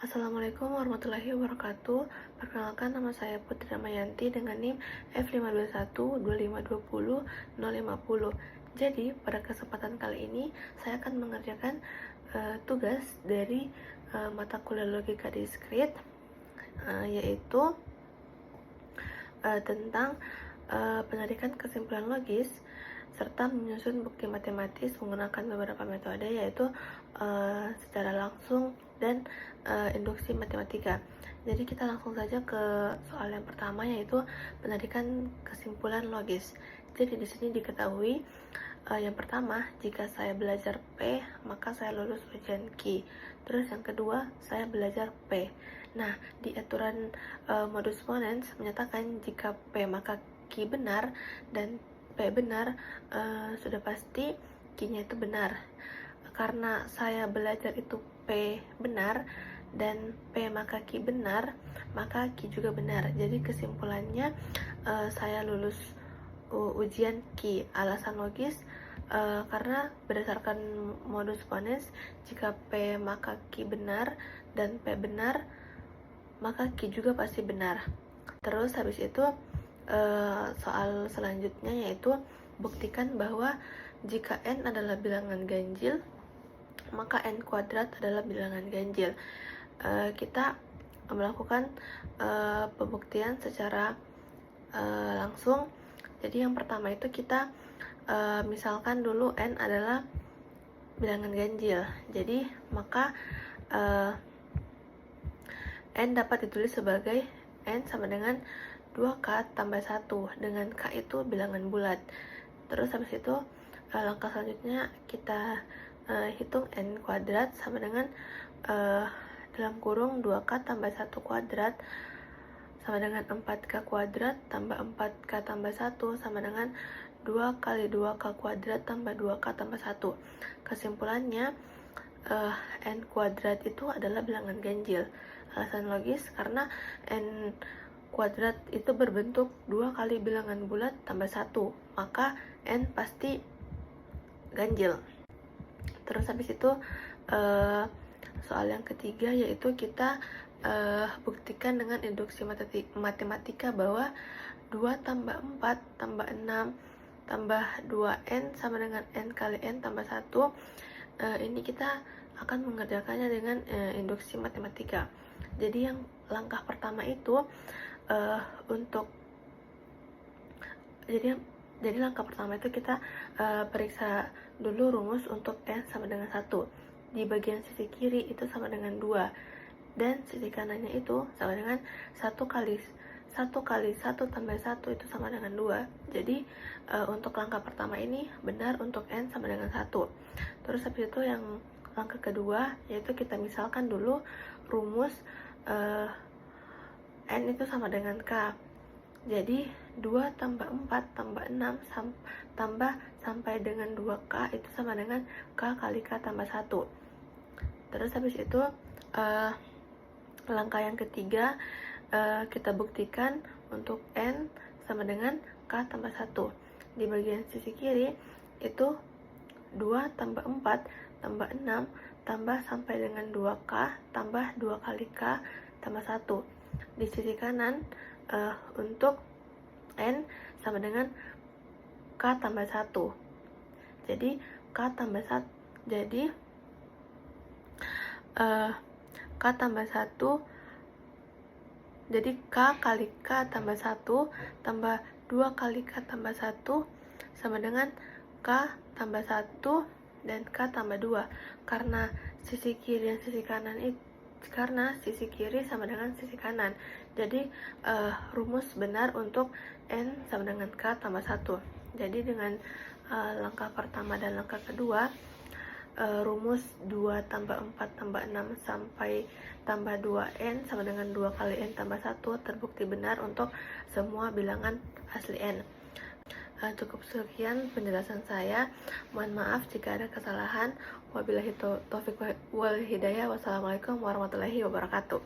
Assalamualaikum warahmatullahi wabarakatuh. Perkenalkan, nama saya Putri Damayanti dengan NIM F5212520 Jadi, pada kesempatan kali ini saya akan mengerjakan tugas dari mata kuliah logika diskrit, yaitu tentang penarikan kesimpulan logis serta menyusun bukti matematis menggunakan beberapa metode, yaitu secara langsung dan induksi matematika. Jadi kita langsung saja ke soal yang pertama, yaitu penarikan kesimpulan logis. Jadi di sini diketahui yang pertama, jika saya belajar P, maka saya lulus ujian Q. Terus yang kedua, saya belajar P. Nah, di aturan modus ponens menyatakan jika P maka Q benar, dan P benar, sudah pasti Q-nya itu benar. Karena saya belajar itu P benar dan P maka Q benar, maka Q juga benar. Jadi kesimpulannya saya lulus ujian Q. Alasan logis, karena berdasarkan modus ponens, jika P maka Q benar dan P benar, maka Q juga pasti benar. Terus habis itu soal selanjutnya, yaitu buktikan bahwa jika N adalah bilangan ganjil, maka N kuadrat adalah bilangan ganjil. Kita melakukan pembuktian secara langsung. Jadi yang pertama itu kita misalkan dulu N adalah bilangan ganjil. Jadi maka N dapat ditulis sebagai N sama dengan 2K tambah 1, dengan K itu bilangan bulat. Terus habis itu langkah selanjutnya kita hitung N kuadrat sama dengan dalam kurung 2K tambah 1 kuadrat sama dengan 4K kuadrat tambah 4K tambah 1 sama dengan 2 kali 2K kuadrat tambah 2K tambah 1. Kesimpulannya, N kuadrat itu adalah bilangan ganjil. Alasan logis, karena N kuadrat itu berbentuk 2 kali bilangan bulat tambah 1, maka N pasti ganjil. Terus habis itu soal yang ketiga, yaitu kita buktikan dengan induksi matematika bahwa 2 tambah 4 tambah 6 tambah 2N sama dengan N kali N tambah 1. Ini kita akan mengerjakannya dengan induksi matematika. Jadi yang langkah pertama itu jadi langkah pertama itu kita periksa dulu rumus untuk N sama dengan 1. Di bagian sisi kiri itu sama dengan 2, dan sisi kanannya itu sama dengan 1 kali 1 tambah 1 itu sama dengan 2. Jadi untuk langkah pertama ini benar untuk N sama dengan 1. Terus habis itu yang langkah kedua, yaitu kita misalkan dulu rumus N itu sama dengan K. Jadi 2 tambah 4 tambah 6 tambah sampai dengan 2K itu sama dengan K kali K tambah 1. Terus habis itu langkah yang ketiga, kita buktikan untuk N sama dengan K tambah 1. Di bagian sisi kiri itu 2 tambah 4 tambah 6 tambah sampai dengan 2K tambah 2 kali K tambah 1. Di sisi kanan untuk N sama dengan K tambah 1. Jadi K tambah 1, jadi K tambah 1, jadi K kali K tambah 1 tambah 2 kali K tambah 1 sama dengan K tambah 1 dan K tambah 2. Karena sisi kiri dan sisi kanan itu, karena sisi kiri sama dengan sisi kanan, jadi rumus benar untuk N sama dengan K tambah 1. Jadi dengan langkah pertama dan langkah kedua, rumus 2 tambah 4 tambah 6 sampai tambah 2N sama dengan 2 kali N tambah 1 terbukti benar untuk semua bilangan asli N. Cukup sekian penjelasan saya. Mohon maaf jika ada kesalahan. Wabillahi taufiq wal hidayah. Wassalamualaikum warahmatullahi wabarakatuh.